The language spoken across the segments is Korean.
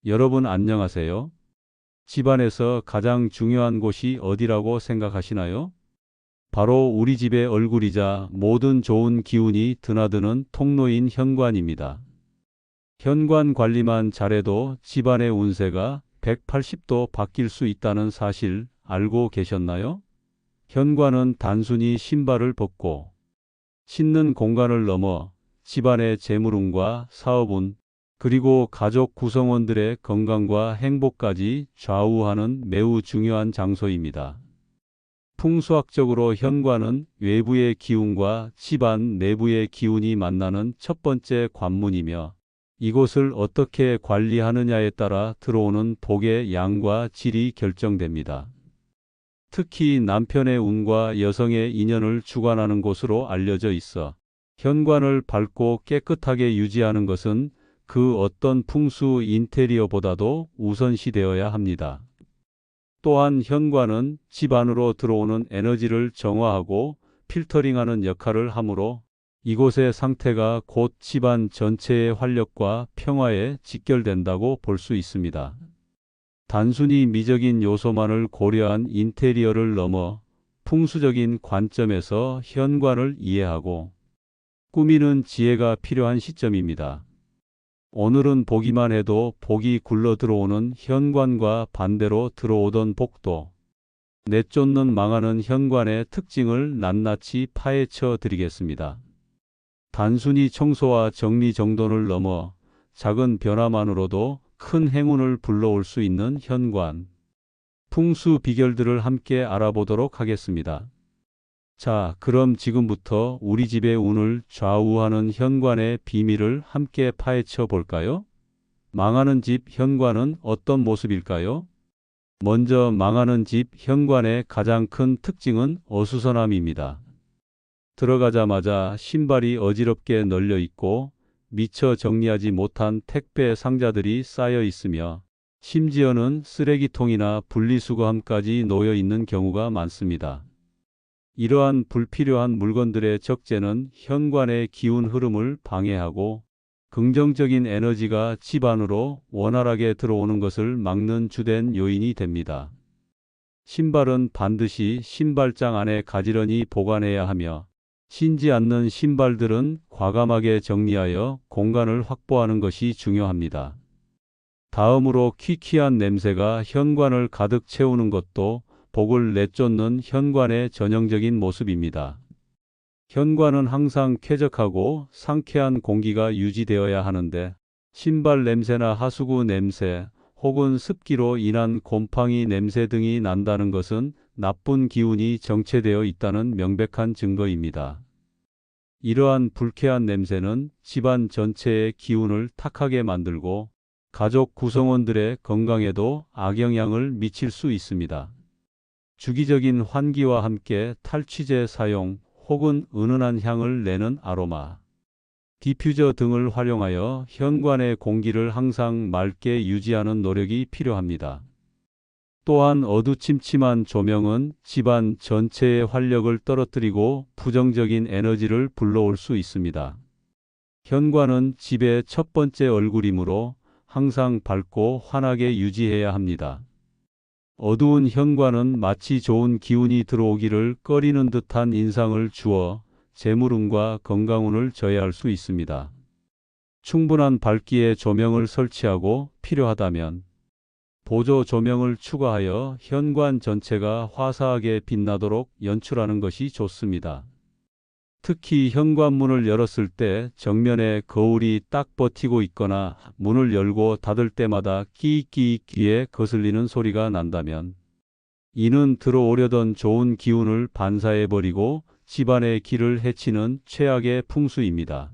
여러분 안녕하세요. 집안에서 가장 중요한 곳이 어디라고 생각하시나요? 바로 우리 집의 얼굴이자 모든 좋은 기운이 드나드는 통로인 현관입니다. 현관 관리만 잘해도 집안의 운세가 180도 바뀔 수 있다는 사실 알고 계셨나요? 현관은 단순히 신발을 벗고 신는 공간을 넘어 집안의 재물운과 사업운, 그리고 가족 구성원들의 건강과 행복까지 좌우하는 매우 중요한 장소입니다. 풍수학적으로 현관은 외부의 기운과 집안 내부의 기운이 만나는 첫 번째 관문이며, 이곳을 어떻게 관리하느냐에 따라 들어오는 복의 양과 질이 결정됩니다. 특히 남편의 운과 여성의 인연을 주관하는 곳으로 알려져 있어 현관을 밝고 깨끗하게 유지하는 것은 그 어떤 풍수 인테리어보다도 우선시되어야 합니다. 또한 현관은 집 안으로 들어오는 에너지를 정화하고 필터링하는 역할을 하므로 이곳의 상태가 곧 집안 전체의 활력과 평화에 직결된다고 볼 수 있습니다. 단순히 미적인 요소만을 고려한 인테리어를 넘어 풍수적인 관점에서 현관을 이해하고 꾸미는 지혜가 필요한 시점입니다. 오늘은 보기만 해도 복이 굴러 들어오는 현관과 반대로 들어오던 복도, 내쫓는 망하는 현관의 특징을 낱낱이 파헤쳐 드리겠습니다. 단순히 청소와 정리 정돈을 넘어 작은 변화만으로도 큰 행운을 불러올 수 있는 현관, 풍수 비결들을 함께 알아보도록 하겠습니다. 자, 그럼 지금부터 우리 집의 운을 좌우하는 현관의 비밀을 함께 파헤쳐 볼까요? 망하는 집 현관은 어떤 모습일까요? 먼저 망하는 집 현관의 가장 큰 특징은 어수선함입니다. 들어가자마자 신발이 어지럽게 널려 있고 미처 정리하지 못한 택배 상자들이 쌓여 있으며, 심지어는 쓰레기통이나 분리수거함까지 놓여 있는 경우가 많습니다. 이러한 불필요한 물건들의 적재는 현관의 기운 흐름을 방해하고 긍정적인 에너지가 집 안으로 원활하게 들어오는 것을 막는 주된 요인이 됩니다. 신발은 반드시 신발장 안에 가지런히 보관해야 하며, 신지 않는 신발들은 과감하게 정리하여 공간을 확보하는 것이 중요합니다. 다음으로 퀴퀴한 냄새가 현관을 가득 채우는 것도 복을 내쫓는 현관의 전형적인 모습입니다. 현관은 항상 쾌적하고 상쾌한 공기가 유지되어야 하는데, 신발 냄새나 하수구 냄새 혹은 습기로 인한 곰팡이 냄새 등이 난다는 것은 나쁜 기운이 정체되어 있다는 명백한 증거입니다. 이러한 불쾌한 냄새는 집안 전체의 기운을 탁하게 만들고 가족 구성원들의 건강에도 악영향을 미칠 수 있습니다. 주기적인 환기와 함께 탈취제 사용 혹은 은은한 향을 내는 아로마, 디퓨저 등을 활용하여 현관의 공기를 항상 맑게 유지하는 노력이 필요합니다. 또한 어두침침한 조명은 집안 전체의 활력을 떨어뜨리고 부정적인 에너지를 불러올 수 있습니다. 현관은 집의 첫 번째 얼굴이므로 항상 밝고 환하게 유지해야 합니다. 어두운 현관은 마치 좋은 기운이 들어오기를 꺼리는 듯한 인상을 주어 재물운과 건강운을 저해할 수 있습니다. 충분한 밝기의 조명을 설치하고 필요하다면 보조 조명을 추가하여 현관 전체가 화사하게 빛나도록 연출하는 것이 좋습니다. 특히 현관문을 열었을 때 정면에 거울이 딱 버티고 있거나 문을 열고 닫을 때마다 끼익끼익 귀에 거슬리는 소리가 난다면 이는 들어오려던 좋은 기운을 반사해버리고 집안의 기를 해치는 최악의 풍수입니다.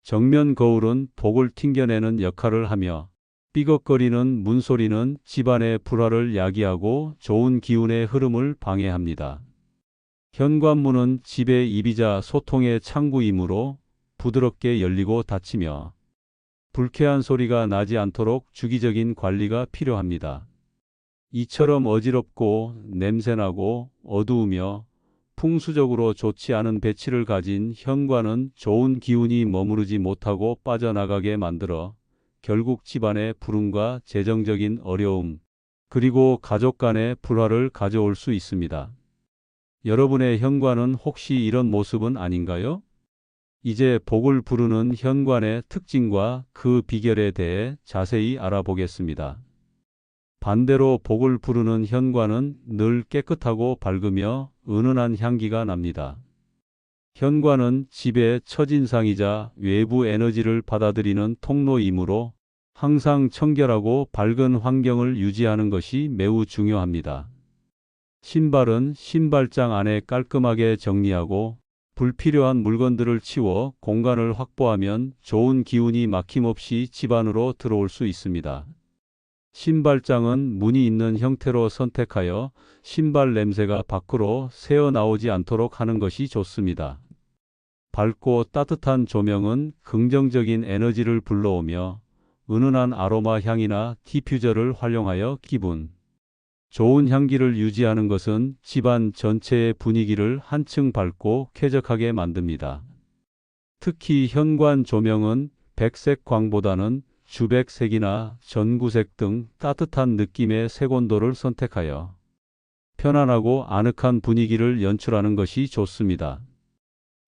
정면 거울은 복을 튕겨내는 역할을 하며, 삐걱거리는 문소리는 집안의 불화를 야기하고 좋은 기운의 흐름을 방해합니다. 현관문은 집의 입이자 소통의 창구이므로 부드럽게 열리고 닫히며 불쾌한 소리가 나지 않도록 주기적인 관리가 필요합니다. 이처럼 어지럽고 냄새나고 어두우며 풍수적으로 좋지 않은 배치를 가진 현관은 좋은 기운이 머무르지 못하고 빠져나가게 만들어 결국 집안의 불운과 재정적인 어려움, 그리고 가족 간의 불화를 가져올 수 있습니다. 여러분의 현관은 혹시 이런 모습은 아닌가요? 이제 복을 부르는 현관의 특징과 그 비결에 대해 자세히 알아보겠습니다. 반대로 복을 부르는 현관은 늘 깨끗하고 밝으며 은은한 향기가 납니다. 현관은 집의 첫인상이자 외부 에너지를 받아들이는 통로이므로 항상 청결하고 밝은 환경을 유지하는 것이 매우 중요합니다. 신발은 신발장 안에 깔끔하게 정리하고 불필요한 물건들을 치워 공간을 확보하면 좋은 기운이 막힘없이 집 안으로 들어올 수 있습니다. 신발장은 문이 있는 형태로 선택하여 신발 냄새가 밖으로 새어나오지 않도록 하는 것이 좋습니다. 밝고 따뜻한 조명은 긍정적인 에너지를 불러오며 은은한 아로마 향이나 디퓨저를 활용하여 기분 좋은 향기를 유지하는 것은 집안 전체의 분위기를 한층 밝고 쾌적하게 만듭니다. 특히 현관 조명은 백색 광보다는 주백색이나 전구색 등 따뜻한 느낌의 색온도를 선택하여 편안하고 아늑한 분위기를 연출하는 것이 좋습니다.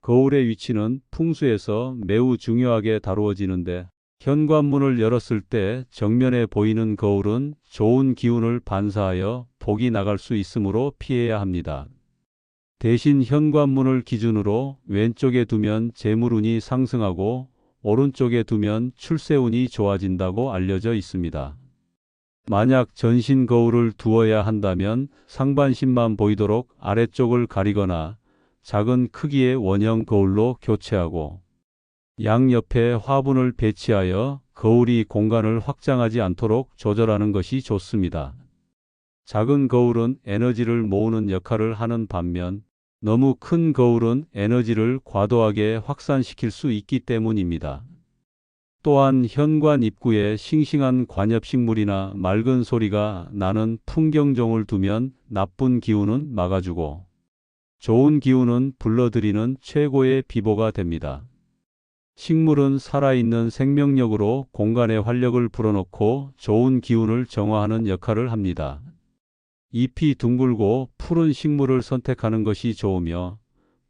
거울의 위치는 풍수에서 매우 중요하게 다루어지는데 현관문을 열었을 때 정면에 보이는 거울은 좋은 기운을 반사하여 복이 나갈 수 있으므로 피해야 합니다. 대신 현관문을 기준으로 왼쪽에 두면 재물운이 상승하고 오른쪽에 두면 출세운이 좋아진다고 알려져 있습니다. 만약 전신 거울을 두어야 한다면 상반신만 보이도록 아래쪽을 가리거나 작은 크기의 원형 거울로 교체하고 양옆에 화분을 배치하여 거울이 공간을 확장하지 않도록 조절하는 것이 좋습니다. 작은 거울은 에너지를 모으는 역할을 하는 반면 너무 큰 거울은 에너지를 과도하게 확산시킬 수 있기 때문입니다. 또한 현관 입구에 싱싱한 관엽식물이나 맑은 소리가 나는 풍경종을 두면 나쁜 기운은 막아주고 좋은 기운은 불러들이는 최고의 비보가 됩니다. 식물은 살아있는 생명력으로 공간에 활력을 불어넣고 좋은 기운을 정화하는 역할을 합니다. 잎이 둥글고 푸른 식물을 선택하는 것이 좋으며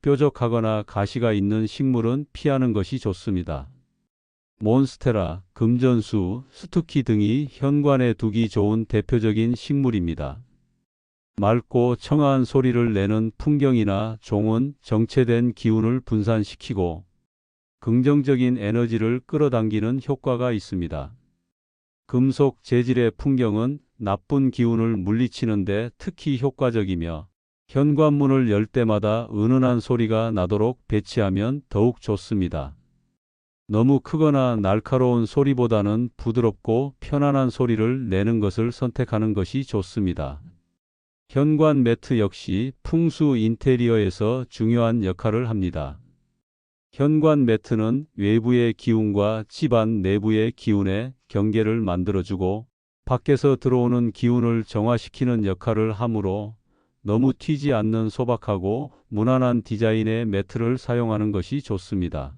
뾰족하거나 가시가 있는 식물은 피하는 것이 좋습니다. 몬스테라, 금전수, 스투키 등이 현관에 두기 좋은 대표적인 식물입니다. 맑고 청아한 소리를 내는 풍경이나 종은 정체된 기운을 분산시키고 긍정적인 에너지를 끌어당기는 효과가 있습니다. 금속 재질의 풍경은 나쁜 기운을 물리치는데 특히 효과적이며 현관문을 열 때마다 은은한 소리가 나도록 배치하면 더욱 좋습니다. 너무 크거나 날카로운 소리보다는 부드럽고 편안한 소리를 내는 것을 선택하는 것이 좋습니다. 현관 매트 역시 풍수 인테리어에서 중요한 역할을 합니다. 현관 매트는 외부의 기운과 집안 내부의 기운의 경계를 만들어주고 밖에서 들어오는 기운을 정화시키는 역할을 하므로 너무 튀지 않는 소박하고 무난한 디자인의 매트를 사용하는 것이 좋습니다.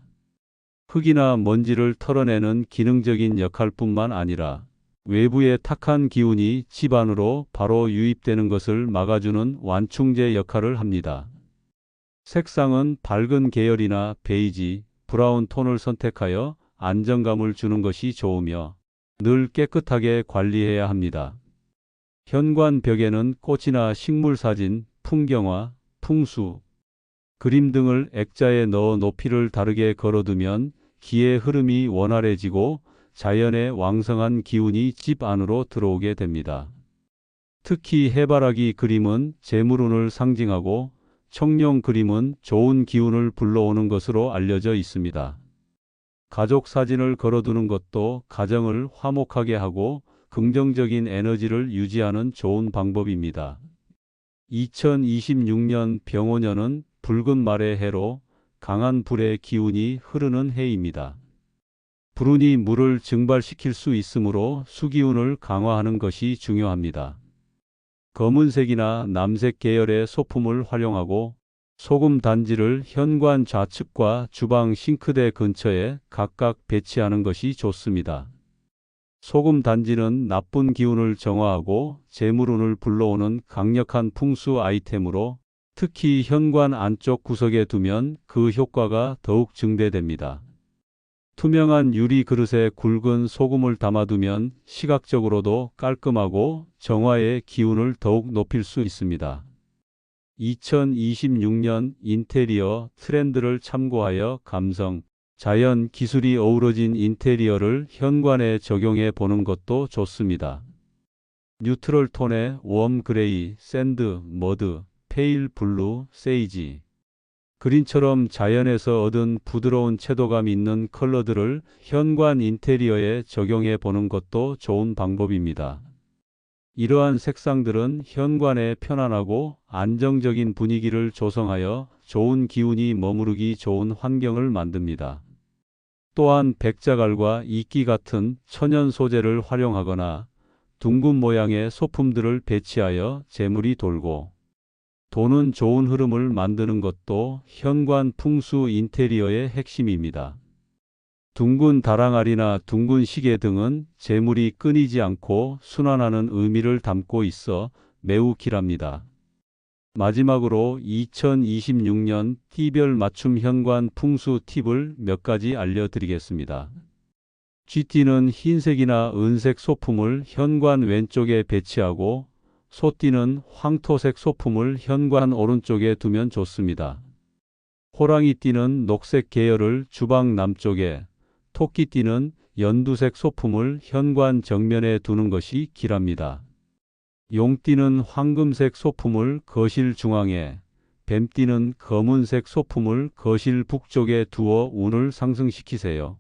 흙이나 먼지를 털어내는 기능적인 역할뿐만 아니라 외부의 탁한 기운이 집 안으로 바로 유입되는 것을 막아주는 완충제 역할을 합니다. 색상은 밝은 계열이나 베이지, 브라운 톤을 선택하여 안정감을 주는 것이 좋으며 늘 깨끗하게 관리해야 합니다. 현관 벽에는 꽃이나 식물 사진, 풍경화, 풍수, 그림 등을 액자에 넣어 높이를 다르게 걸어두면 기의 흐름이 원활해지고 자연의 왕성한 기운이 집 안으로 들어오게 됩니다. 특히 해바라기 그림은 재물운을 상징하고 청룡 그림은 좋은 기운을 불러오는 것으로 알려져 있습니다. 가족 사진을 걸어두는 것도 가정을 화목하게 하고 긍정적인 에너지를 유지하는 좋은 방법입니다. 2026년 병오년은 붉은 말의 해로 강한 불의 기운이 흐르는 해입니다. 불운이 물을 증발시킬 수 있으므로 수기운을 강화하는 것이 중요합니다. 검은색이나 남색 계열의 소품을 활용하고 소금 단지를 현관 좌측과 주방 싱크대 근처에 각각 배치하는 것이 좋습니다. 소금 단지는 나쁜 기운을 정화하고 재물운을 불러오는 강력한 풍수 아이템으로 특히 현관 안쪽 구석에 두면 그 효과가 더욱 증대됩니다. 투명한 유리 그릇에 굵은 소금을 담아두면 시각적으로도 깔끔하고 정화의 기운을 더욱 높일 수 있습니다. 2026년 인테리어 트렌드를 참고하여 감성, 자연, 기술이 어우러진 인테리어를 현관에 적용해 보는 것도 좋습니다. 뉴트럴 톤의 웜 그레이, 샌드, 머드, 페일 블루, 세이지, 그린처럼 자연에서 얻은 부드러운 채도감 있는 컬러들을 현관 인테리어에 적용해 보는 것도 좋은 방법입니다. 이러한 색상들은 현관에 편안하고 안정적인 분위기를 조성하여 좋은 기운이 머무르기 좋은 환경을 만듭니다. 또한 백자갈과 이끼 같은 천연 소재를 활용하거나 둥근 모양의 소품들을 배치하여 재물이 돌고 도는 좋은 흐름을 만드는 것도 현관 풍수 인테리어의 핵심입니다. 둥근 다랑알이나 둥근 시계 등은 재물이 끊이지 않고 순환하는 의미를 담고 있어 매우 길합니다. 마지막으로 2026년 띠별 맞춤 현관 풍수 팁을 몇 가지 알려드리겠습니다. 쥐띠는 흰색이나 은색 소품을 현관 왼쪽에 배치하고 소띠는 황토색 소품을 현관 오른쪽에 두면 좋습니다. 호랑이띠는 녹색 계열을 주방 남쪽에, 토끼띠는 연두색 소품을 현관 정면에 두는 것이 길합니다. 용띠는 황금색 소품을 거실 중앙에, 뱀띠는 검은색 소품을 거실 북쪽에 두어 운을 상승시키세요.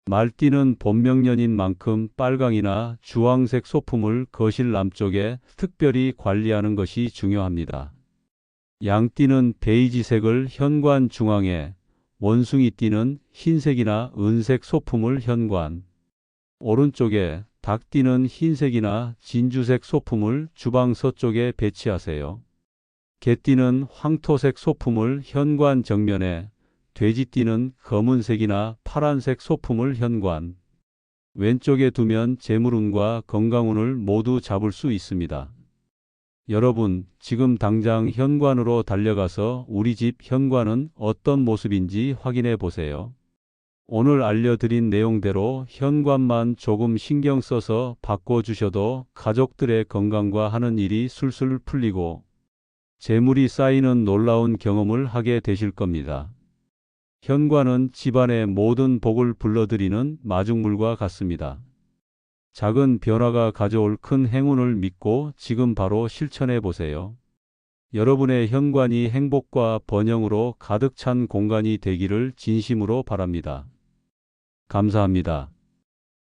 말띠는 본명년인 만큼 빨강이나 주황색 소품을 거실 남쪽에 특별히 관리하는 것이 중요합니다. 양띠는 베이지색을 현관 중앙에, 원숭이띠는 흰색이나 은색 소품을 현관 오른쪽에, 닭띠는 흰색이나 진주색 소품을 주방 서쪽에 배치하세요. 개띠는 황토색 소품을 현관 정면에, 돼지띠는 검은색이나 파란색 소품을 현관 왼쪽에 두면 재물운과 건강운을 모두 잡을 수 있습니다. 여러분, 지금 당장 현관으로 달려가서 우리 집 현관은 어떤 모습인지 확인해 보세요. 오늘 알려드린 내용대로 현관만 조금 신경 써서 바꿔주셔도 가족들의 건강과 하는 일이 술술 풀리고 재물이 쌓이는 놀라운 경험을 하게 되실 겁니다. 현관은 집안의 모든 복을 불러들이는 마중물과 같습니다. 작은 변화가 가져올 큰 행운을 믿고 지금 바로 실천해 보세요. 여러분의 현관이 행복과 번영으로 가득 찬 공간이 되기를 진심으로 바랍니다. 감사합니다.